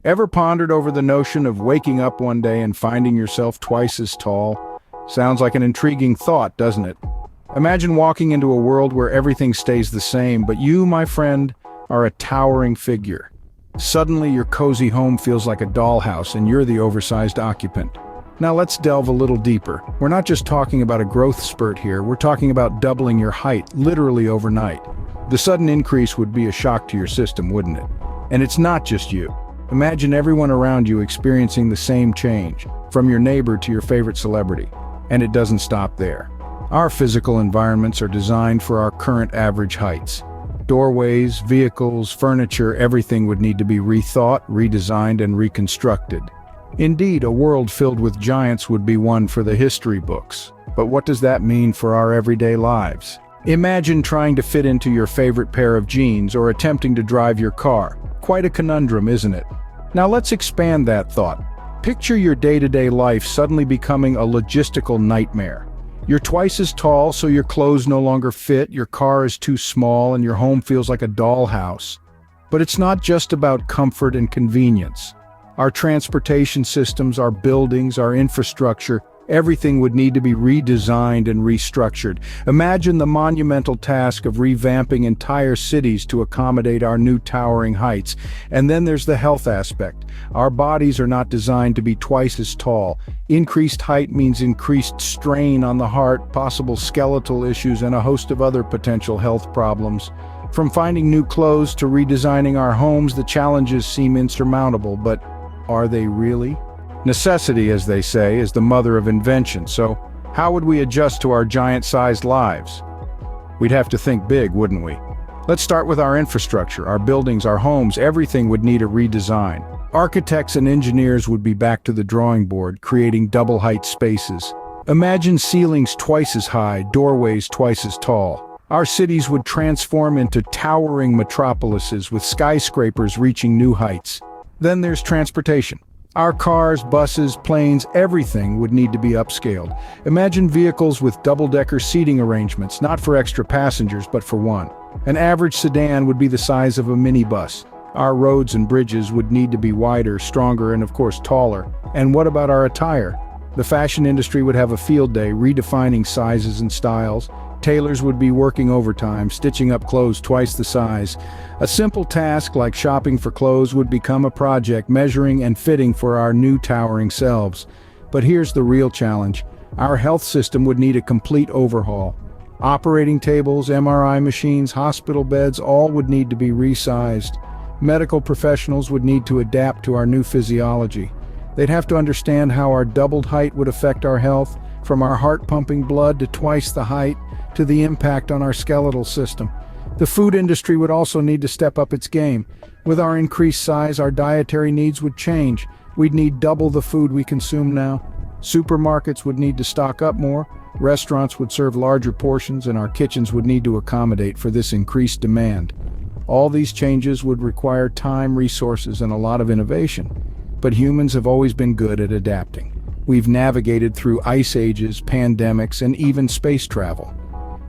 Ever pondered over the notion of waking up one day and finding yourself twice as tall? Sounds like an intriguing thought, doesn't it? Imagine walking into a world where everything stays the same, but you, my friend, are a towering figure. Suddenly, your cozy home feels like a dollhouse and you're the oversized occupant. Now let's delve a little deeper. We're not just talking about a growth spurt here, we're talking about doubling your height, literally overnight. The sudden increase would be a shock to your system, wouldn't it? And it's not just you. Imagine everyone around you experiencing the same change, from your neighbor to your favorite celebrity. And it doesn't stop there. Our physical environments are designed for our current average heights. Doorways, vehicles, furniture, everything would need to be rethought, redesigned, and reconstructed. Indeed, a world filled with giants would be one for the history books. But what does that mean for our everyday lives? Imagine trying to fit into your favorite pair of jeans or attempting to drive your car. Quite a conundrum, isn't it? Now let's expand that thought. Picture your day-to-day life suddenly becoming a logistical nightmare. You're twice as tall, so your clothes no longer fit, your car is too small, and your home feels like a dollhouse. But it's not just about comfort and convenience. Our transportation systems, our buildings, our infrastructure, everything would need to be redesigned and restructured. Imagine the monumental task of revamping entire cities to accommodate our new towering heights. And then there's the health aspect. Our bodies are not designed to be twice as tall. Increased height means increased strain on the heart, possible skeletal issues, and a host of other potential health problems. From finding new clothes to redesigning our homes, the challenges seem insurmountable, but are they really? Necessity, as they say, is the mother of invention, so how would we adjust to our giant-sized lives? We'd have to think big, wouldn't we? Let's start with our infrastructure, our buildings, our homes. Everything would need a redesign. Architects and engineers would be back to the drawing board, creating double-height spaces. Imagine ceilings twice as high, doorways twice as tall. Our cities would transform into towering metropolises with skyscrapers reaching new heights. Then there's transportation. Our cars, buses, planes, everything would need to be upscaled. Imagine vehicles with double-decker seating arrangements, not for extra passengers, but for one. An average sedan would be the size of a minibus. Our roads and bridges would need to be wider, stronger, and of course taller. And what about our attire? The fashion industry would have a field day, redefining sizes and styles. Tailors would be working overtime, stitching up clothes twice the size. A simple task like shopping for clothes would become a project, measuring and fitting for our new towering selves. But here's the real challenge. Our health system would need a complete overhaul. Operating tables, MRI machines, hospital beds, all would need to be resized. Medical professionals would need to adapt to our new physiology. They'd have to understand how our doubled height would affect our health, from our heart pumping blood to twice the height, to the impact on our skeletal system. The food industry would also need to step up its game. With our increased size, our dietary needs would change. We'd need double the food we consume now. Supermarkets would need to stock up more. Restaurants would serve larger portions, and our kitchens would need to accommodate for this increased demand. All these changes would require time, resources, and a lot of innovation. But humans have always been good at adapting. We've navigated through ice ages, pandemics, and even space travel.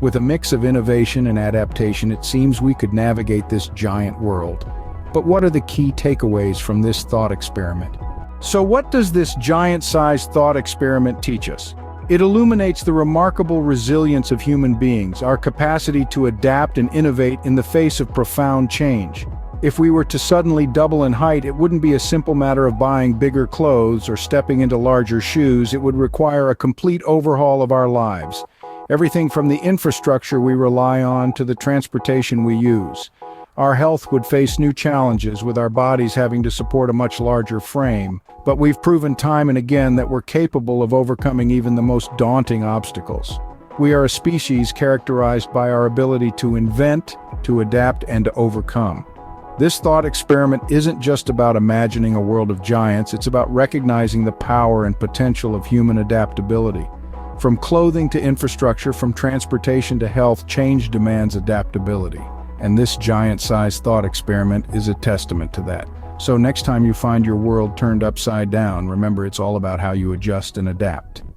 With a mix of innovation and adaptation, it seems we could navigate this giant world. But what are the key takeaways from this thought experiment? So what does this giant-sized thought experiment teach us? It illuminates the remarkable resilience of human beings, our capacity to adapt and innovate in the face of profound change. If we were to suddenly double in height, it wouldn't be a simple matter of buying bigger clothes or stepping into larger shoes. It would require a complete overhaul of our lives. Everything from the infrastructure we rely on to the transportation we use. Our health would face new challenges, with our bodies having to support a much larger frame. But we've proven time and again that we're capable of overcoming even the most daunting obstacles. We are a species characterized by our ability to invent, to adapt, and to overcome. This thought experiment isn't just about imagining a world of giants, it's about recognizing the power and potential of human adaptability. From clothing to infrastructure, from transportation to health, change demands adaptability. And this giant-sized thought experiment is a testament to that. So next time you find your world turned upside down, remember it's all about how you adjust and adapt.